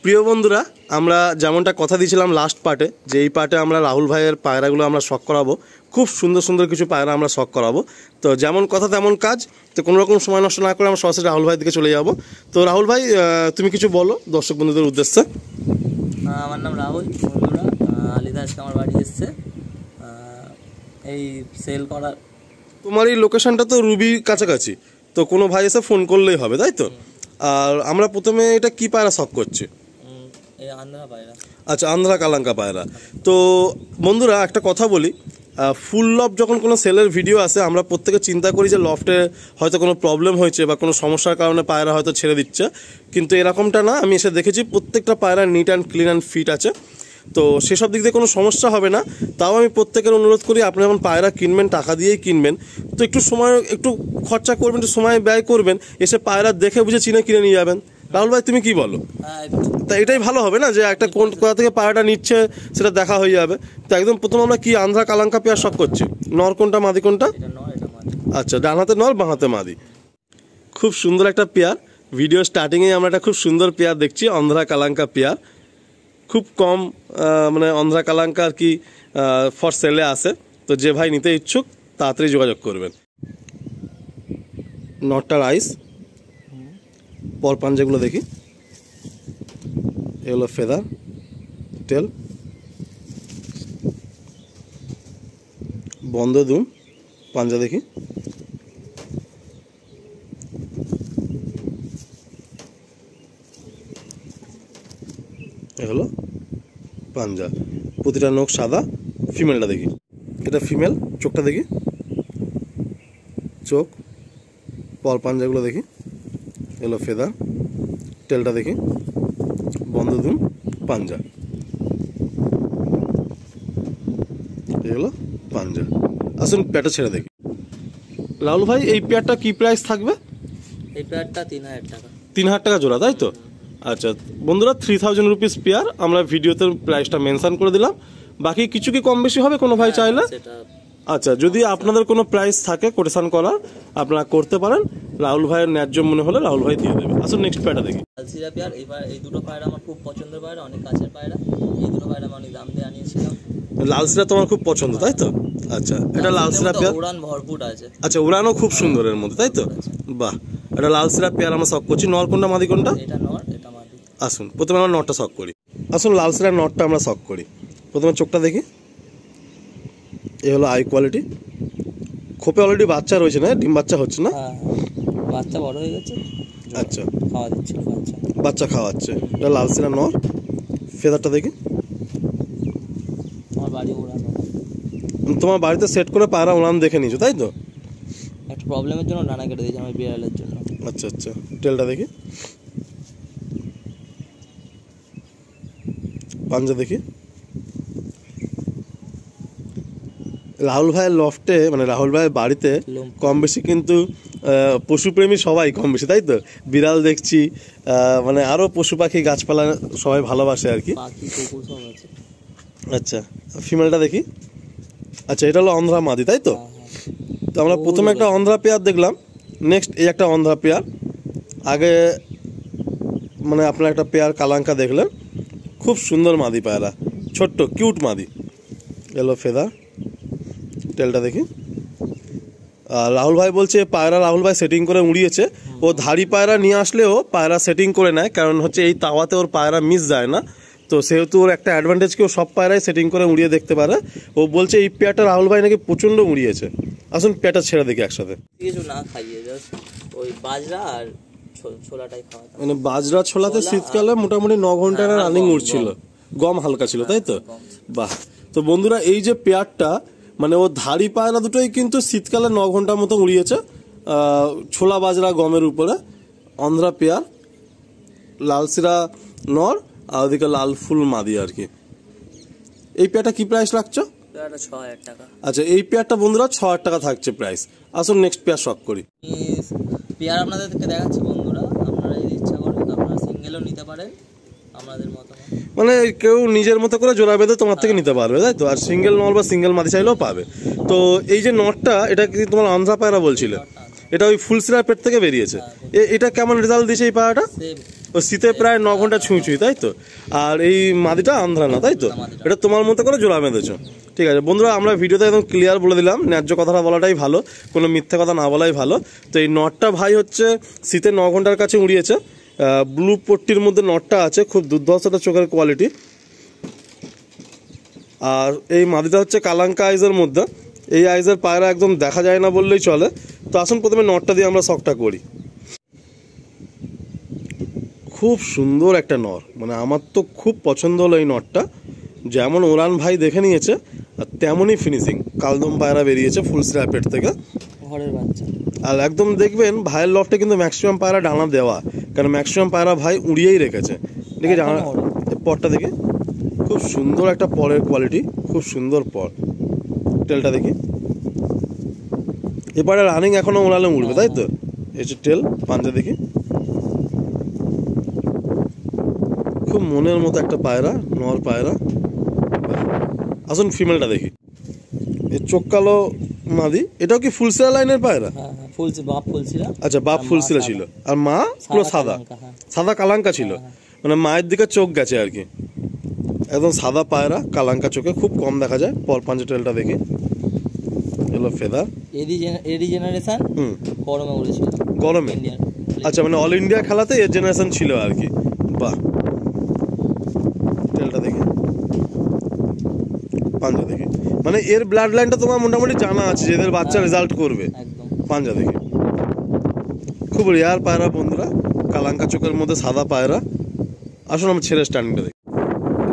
প্রিয় বন্ধুরা, আমরা যেমনটা কথা দিয়েছিলাম লাস্ট পার্টে, যে এই পার্টে আমরা রাহুল ভাইয়ের পায়রাগুলো আমরা শখ করাবো, খুব সুন্দর সুন্দর কিছু পায়রা আমরা শখ করাবো। তো যেমন কথা তেমন কাজ, তো কোনো রকম সময় নষ্ট না করে আমরা সরাসরি রাহুল ভাইয়ের দিকে চলে যাব। তো রাহুল ভাই, তুমি কিছু বলো দর্শক বন্ধুদের উদ্দেশ্যে। আমার নাম রাহুল। বন্ধুরা, আলিদা আজকে আমার বাড়ি এসছে এই সেল করার। তোমার এই লোকেশনটা তো রুবির কাছাকাছি, তো কোনো ভাই এসে ফোন করলেই হবে, তাই তো? আর আমরা প্রথমে এটা কি পায়রা শখ করছি? আন্ধ্রা পায়রা। আচ্ছা, আন্ধ্রা কালাঙ্কা পায়রা। তো বন্ধুরা একটা কথা বলি, ফুল লফট যখন কোনো সেলের ভিডিও আসে, আমরা প্রত্যেকে চিন্তা করি যে লফটে হয়তো কোনো প্রবলেম হয়েছে বা কোনো সমস্যার কারণে পায়রা হয়তো ছেড়ে দিচ্ছে, কিন্তু এরকমটা না। আমি এসে দেখেছি প্রত্যেকটা পায়রা neat and clean and fit আছে, তো সেসব দিক দিয়ে কোনো সমস্যা হবে না। তাও আমি প্রত্যেকের অনুরোধ করি, আপনি যখন পায়রা কিনবেন টাকা দিয়েই কিনবেন, তো একটু সময় একটু খরচা করবেন, একটু সময় ব্যয় করবেন, এসে পায়রা দেখে বুঝে চিনে কিনে নিয়ে যাবেন। রাহুল ভাই, তুমি কি বলো? তা এটাই ভালো হবে না, যে একটা কোথা থেকে পায়রাটা নিচ্ছে সেটা দেখা হয়ে যাবে। তো একদম প্রথম আমরা কি আন্ধ্রা কালাঙ্কা পেয়ার শখ করছি। নর কোনটা, মাদি কোনটা? আচ্ছা, ডান হাতে নর, বাঁ হাতে মাদি। খুব সুন্দর একটা পেয়ার। ভিডিও স্টার্টিংয়ে আমরা একটা খুব সুন্দর পেয়ার দেখছি, আন্ধ্রা কালাঙ্কা পেয়ার। খুব কম মানে আন্ধ্রা কালাঙ্কা আর কি ফর সেলে আসে, তো যে ভাই নিতে ইচ্ছুক তাড়াতাড়ি যোগাযোগ করবেন। নটটার আইস, পর পাঞ্জাগুলো দেখি, এগুলো ফেদার টেল, বন্ধ দুম, পাঞ্জা দেখি, এ হলো পাঞ্জা, প্রতিটা নখ সাদা। ফিমেলটা দেখি, এটা ফিমেল, চোখটা দেখি, চোখ, পর পাঞ্জাগুলো দেখি, এলো ফেদার, টেলটা দেখি, বন্ধ দুম, পাঞ্জা, এগুলো পাঞ্জা। আসুন পেয়ারটা ছেড়ে দেখি। রাহুল ভাই, এই পেয়ারটা কি প্রাইস থাকবে? এই পেয়ারটা 3000 টাকা। 3000 টাকা জোড়া, তাই তো? আচ্ছা বন্ধুরা, 3000 রুপিস পেয়ার। আমরা ভিডিওতে প্রাইসটা মেনশন করে দিলাম। বাকি কিছু কি কম বেশি হবে কোনো ভাই চাইলে? আচ্ছা, যদি আপনাদের কোনো প্রাইস থাকে কোটেশন করার, আপনারা করতে পারেন। রাহুল ভাইয়ের ন্যায্য মনে হলে রাহুল ভাই দিয়ে দেবে। আসুন নেক্সট পেয়ারটা দেখি। লালসিরা পেয়ার। এই দুটো পায়রা আমার খুব পছন্দের পায়রা, অনেক কাছের পায়রা। এই দুটো পায়রা আমি অনেক দাম দিয়ে আনিয়েছিলাম। লালসিরা তোমার খুব পছন্দ, তাই তো? আচ্ছা, এটা লালসিরা পেয়ার, উড়ান ভরপুর আছে। আচ্ছা, উড়ানও খুব সুন্দর এর মধ্যে, তাই তো? বাহ, এটা লালসিরা পেয়ার আমরা শখ করছি। নর কোনটা, মাদি কোনটা? এটা নর, এটা মাদি। আসুন প্রথমে আমরা নটটা শখ করি। আসুন লালসিরা নটটা আমরা শখ করি। প্রথমে চোখটা দেখি, এ হলো আই কোয়ালিটি। খোপে অলরেডি বাচ্চা রয়েছে, না ডিম বাচ্চা হচ্ছে না? বাচ্চা বড় হয়ে গেছে। আচ্ছা, খাওয়া দিচ্ছিল বাচ্চা খাওয়াচ্ছে। এটা লালসিরা নর। ফেদারটা দেখি। আমার বাড়ি উড়ানো। তোমার বাড়িতে সেট করে পায়রা উড়ান দেখে নিয়েছো, তাই তো? একটা প্রবলেমের জন্য ডানা কেটে দিয়েছি আমার বিড়ালের জন্য। আচ্ছা আচ্ছা, টেলটা দেখি, পাঞ্জা দেখি। রাহুল ভাইয়ের লফটে, মানে রাহুল ভাইয়ের বাড়িতে কম বেশি কিন্তু পশুপ্রেমী সবাই কম বেশি, তাই তো? বিড়াল দেখছি, মানে আরো পশু পাখি গাছপালা সবাই ভালোবাসে আর কি। আচ্ছা, ফিমেলটা দেখি। আচ্ছা, এটা হলো অন্ধ্রা মাদি, তাই তো? তো আমরা প্রথমে একটা অন্ধ্রা পেয়ার দেখলাম, নেক্সট এই একটা অন্ধ্রা পেয়ার। আগে মানে আপনারা একটা পেয়ার কালাঙ্কা দেখলেন, খুব সুন্দর মাদি পায়রা, ছোট্ট কিউট মাদি। এলো ফেদার, টেলটা দেখি। রাহুল ভাই বলছে পায়রা রাহুল ভাই সেটিং করে উড়িয়েছে। ও ধাড়ি পায়রা নিয়ে আসলেও পায়রা সেটিং করে নেয়, কারণ হচ্ছে এই তাওয়াতে ওর পায়রা মিস যায় না। তো সেহেতু ওর একটা অ্যাডভান্টেজ কি, ও সব পায়রাই সেটিং করে উড়িয়ে দেখতে পারে। ও বলছে এই পেয়ারটা রাহুল ভাই নাকি প্রচণ্ড উড়িয়েছে। আসুন পেয়ারটা ছেড়ে দেখি একসাথে। কিছু না খাইয়ে, জাস্ট ওই বাজরা আর ছোলাটাই খাওয়া। মানে বাজরা ছোলাতে শীতকালে মোটামুটি 9 ঘন্টা রানিং উঠছিল, গম হালকা ছিল, তাই তো? বাহ। তো বন্ধুরা, এই যে পেয়ারটা, মানে ও ধাড়ি পায়রা দুটোই কিন্তু শীতকালে 9 ঘন্টার মতো উড়িয়েছে, ছোলা বাজরা গমের উপরে। অন্ধ্রা পেয়ার, লালসিরা নর, আর ওদিকে লাল ফুল মাদি আর কি। এই পেয়ারটা কি প্রাইস রাখছো? 6000 টাকা। আচ্ছা, এই পেয়ারটা বন্ধুরা 6000 টাকা থাকছে প্রাইস। আসুন নেক্সট পেয়ার শখ করি। পেয়ার আপনাদেরকে দেখাচ্ছি বন্ধুরা, আপনারা যদি ইচ্ছা করেন আপনারা সিঙ্গেলও নিতে পারেন আমাদের মতো। মানে কেউ নিজের মতো করে জোড়া বেঁধে তোমার থেকে নিতে পারবে, তাই তো? আর সিঙ্গেল নর বা সিঙ্গেল মাদি চাইলেও পাবে। তো এই যে নটটা, এটা কি তোমার আন্ধ্রা পায়রা বলছিলে? এটা ওই ফুলসিরার পেট থেকে বেরিয়েছে। এটা কেমন রেজাল্ট দিয়েছে এই পায়রাটা? ও শীতে প্রায় 9 ঘন্টা ছুঁই, তাই তো? আর এই মাদিটা আন্ধ্রা না, তাই তো? এটা তোমার মতো করে জোড়া বেঁধেছো, ঠিক আছে বন্ধুরা। আমরা ভিডিওতে একদম ক্লিয়ার বলে দিলাম, ন্যায্য কথাটা বলাটাই ভালো, কোনো মিথ্যে কথা না বলাই ভালো। তো এই নটটা ভাই হচ্ছে শীতে 9 ঘন্টার কাছে উড়িয়েছে। ব্লু পট্টির মধ্যে নটটা আছে, খুব দুর্ধর্ষ একটা চোখের কোয়ালিটি। আর এই মাদিটা হচ্ছে কালাঙ্কা আইজের মধ্যে। এই আইজের পায়রা একদম দেখা যায় না বললেই চলে। তো আসুন প্রথমে নটটা দিয়ে আমরা শখটা করি। খুব সুন্দর একটা নর, মানে আমার তো খুব পছন্দ হলো এই নটটা। যেমন ওরান ভাই দেখে নিয়েছে আর তেমনই ফিনিশিং, কালদম পায়রা বেরিয়েছে ফুলসিরার পেট থেকে, ঘরের বাচ্চা। আর একদম দেখবেন ভাইয়ের লফটে কিন্তু ম্যাক্সিমাম পায়রা ডানা দেওয়া, কারণ ম্যাক্সিমাম পায়রা ভাই উড়িয়েই রেখেছে। দেখে জানা পরটা দেখি, খুব সুন্দর একটা পরের কোয়ালিটি, খুব সুন্দর পর। টেলটা দেখি, এবারে রানিং এখনো ওড়ালে উড়বে, তাই তো? এই যে টেল, পাঞ্জা দেখি, খুব মনের মতো একটা পায়রা, নর পায়রা। আসুন ফিমেলটা দেখি। এই চোখ কালো মাদি, এটাও কি ফুলসিরা লাইনের পায়রা? বাপ ফুলসিরা। আচ্ছা, বাপ ফুলসিরা ছিল, আর মা পুরো সাদা, সাদা কালাঙ্কা ছিল। মানে মায়ের দিকে চোখ গেছে আর কি, একদম সাদা পায়রা, কালাঙ্কা চোখে, খুব কম দেখা যায়। পর পাঞ্জা টেলটা দেখি, এলো ফেদার, এডি জেনারেশন গরমে উড়েছিল, গরমে। আচ্ছা, মানে অল ইন্ডিয়া খেলাতে এর জেনারেশন ছিল আর কি। বাহ, টেলটা দেখি, পাঞ্জা দেখি, মানে এর ব্লাড লাইনটা তোমার মোটামুটি জানা আছে যে এদের বাচ্চা রেজাল্ট করবে। পাঞ্জা দেখি, খুব রেয়ার পায়রা বন্ধুরা, কালাঙ্কা চোখের মধ্যে সাদা পায়রা। আসুন আমরা ছেড়ে স্ট্যান্ডিংটা দেখি।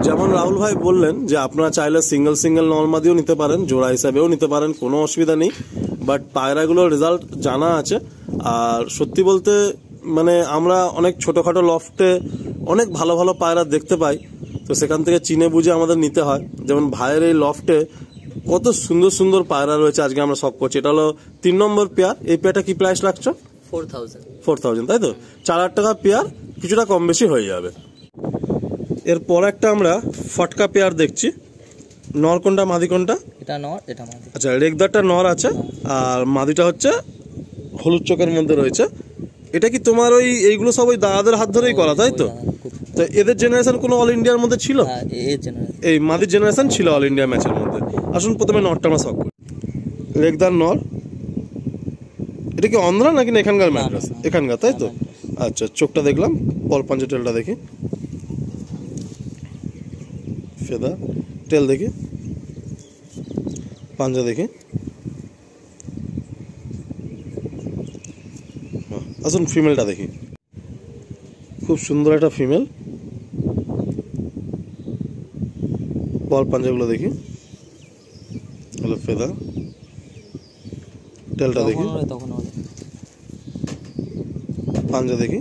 যেমন রাহুল ভাই বললেন যে আপনারা চাইলে সিঙ্গেল সিঙ্গেল নর্মাদিও নিতে পারেন, জোড়া হিসাবেও নিতে পারেন, কোনো অসুবিধা নেই। বাট পায়রাগুলোর রেজাল্ট জানা আছে। আর সত্যি বলতে মানে আমরা অনেক ছোটোখাটো লফটে অনেক ভালো ভালো পায়রা দেখতে পাই, তো সেখান থেকে চিনে বুঝে আমাদের নিতে হয়। যেমন ভাইয়ের এই লফটে কত সুন্দর সুন্দর পায়রা রয়েছে, আজকে আমরা শখ করছি। এটা হলো 3 নম্বর পেয়ার। এই পেয়ারটা কি প্রাইস রাখছো? 4000, তাই তো? 4000 টাকা পেয়ার, কিছুটা কম বেশি হয়ে যাবে। এরপর একটা আমরা ফটকা পেয়ার দেখছি। নর কোনটা, মাদি কোনটা? এটা নর, এটা মাদি। আচ্ছা, রেগদারটা নর আছে আর মাদিটা হচ্ছে হলুদ চোখের মধ্যে রয়েছে। এটা কি তোমার ওই এইগুলো সব ওই দাদাদের হাত ধরেই করা, তাই তো? তো এদের জেনারেশন কোনো অল ইন্ডিয়ার মধ্যে ছিল? এই মাদির জেনারেশন ছিল অল ইন্ডিয়া ম্যাচের মধ্যে। আসুন প্রথমে নরটা আমরা শখ করি। রেগদার নর, এটা কি অন্ধ্রা নাকি এখানকার ম্যাড্রাস? এখানকার, তাই তো? আচ্ছা, চোখটা দেখলাম, পল পাঞ্জা টেলটা দেখি, ফেদা টেল দেখি, পাঞ্জা দেখি। আসুন ফিমেলটা দেখি, খুব সুন্দর একটা ফিমেল। পল পাঞ্জাগুলো দেখি, হলো ফেদা, টেলটা দেখি, পাঞ্জা দেখি,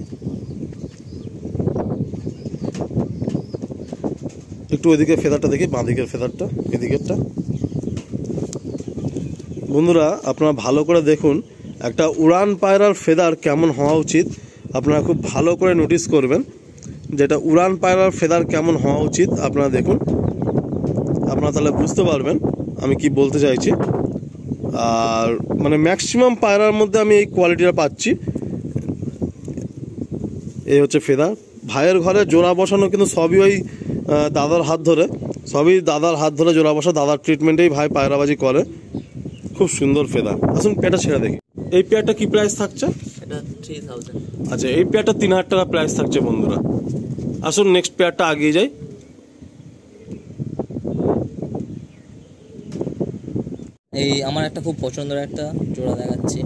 একটু ওইদিকে ফেদারটা দেখি, বাঁ দিকের ফেদারটা, এদিকেরটা। বন্ধুরা আপনারা ভালো করে দেখুন, একটা উড়ান পায়রার ফেদার কেমন হওয়া উচিত আপনারা খুব ভালো করে নোটিস করবেন। যেটা উড়ান পায়রার ফেদার কেমন হওয়া উচিত আপনারা দেখুন, আপনারা তাহলে বুঝতে পারবেন আমি কি বলতে চাইছি। আর মানে ম্যাক্সিমাম পায়রার মধ্যে আমি এই কোয়ালিটিটা পাচ্ছি। এই হচ্ছে ফেদার। ভাইয়ের ঘরে জোড়া বসানো কিন্তু সবই ওই দাদার হাত ধরে, সবই দাদার হাত ধরে জোড়া বসা, দাদার ট্রিটমেন্টেই ভাই পায়রাবাজি করে। খুব সুন্দর ফেদার। আসুন পেয়ারটা ছেড়ে দেখি। এই পেয়ারটা কি প্রাইস থাকছে? এটা 3000। আচ্ছা, এই পেয়ারটা 3000 টাকা প্রাইস থাকছে বন্ধুরা। আসুন নেক্সট পেয়ারটা আগিয়ে যাই। এই আমার একটা খুব পছন্দের একটা জোড়া দেখাচ্ছি।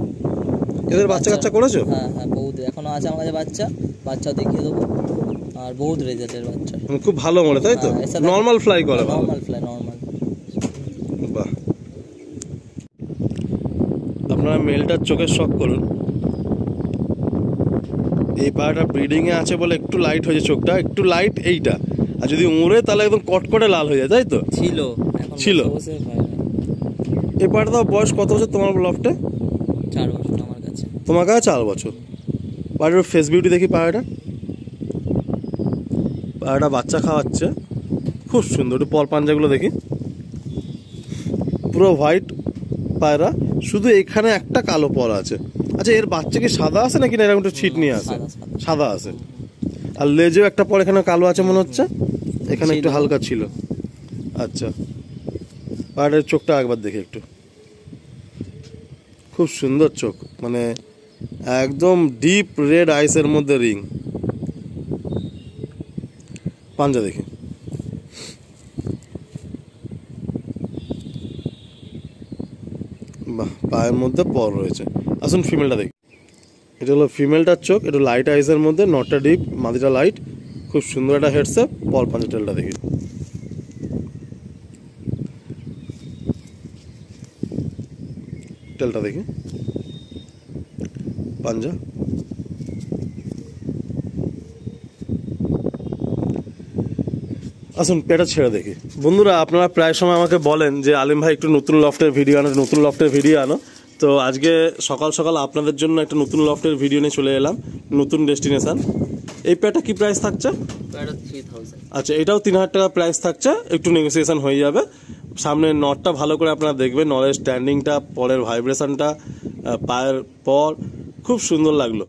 এদের বাচ্চা কাচ্চা করেছো? হ্যাঁ, বহুত এখনো আছে আমার কাছে বাচ্চা দেখিয়ে দেবো। আর বহুত রেজাল্টের বাচ্চা, খুব ভালো মনে, তাই তো? নরমাল ফ্লাই করে? নরমাল। বাহ, আপনারা মেলটার চোখের শখ করুন। এই পায়রাটা ব্রিডিং এ আছে বলে একটু লাইট হয়েছে চোখটা, একটু লাইট এইটা। আর যদি উড়ে তাহলে একদম কটকটে লাল হয়ে যায়, তাই তো? ছিল। এই পায়রাটা বয়স কত বছর তোমার লফটে? 4 বছর আমার কাছে। তোমার কাছে 4 বছর। পায়রাটার ফেস বিউটি দেখি, পায়রাটা বাচ্চা খাওয়াচ্ছে, খুব সুন্দর। একটু পল পাঞ্জাগুলো দেখি, পুরো হোয়াইট পায়রা, শুধু এখানে একটা কালো পর আছে। আচ্ছা, এর বাচ্চা কি সাদা আছে নাকি না এরকম একটু ছিট নিয়ে আছে? সাদা সাদা। সাদা আছে। আর লেজেও একটা পর এখানে কালো আছে মনে হচ্ছে, এখানে একটু হালকা ছিল। আচ্ছা, পায়ের চোখটা একবার দেখি একটু, খুব সুন্দর চোখ, মানে একদম ডিপ রেড আইসের মধ্যে রিং। পাঞ্জা দেখি, বাহ, পায়ের মধ্যে পর রয়েছে। আসুন ফিমেলটা দেখি। এটা হলো ফিমেলটার চোখ, একটু লাইট আইসের মধ্যে, নটটা ডিপ, মাদিটা লাইট, খুব সুন্দর একটা হেডসেপ। পর পাঞ্জা টেলটা দেখি, টেলটা দেখি, পাঞ্জা। আসুন পেটা ছেড়ে দেখি। বন্ধুরা, আপনারা প্রায় সময় আমাকে বলেন যে আলিম ভাই একটু নতুন লফটের ভিডিও আনো, নতুন লফটের ভিডিও আনো। তো আজকে সকাল সকাল আপনাদের জন্য একটা নতুন লফটের ভিডিও নিয়ে চলে এলাম, নতুন ডেস্টিনেশন। এই পেটা কি প্রাইস থাকছে? এটা 3000। আচ্ছা, এটাও 3000 টাকা প্রাইস থাকছে, একটু নেগোসিয়েশন হয়ে যাবে। সামনে নটটা ভালো করে আপনারা দেখবেন, নলের স্ট্যান্ডিংটা, পরের ভাইব্রেশনটা, পায়ের পর, খুব সুন্দর লাগলো।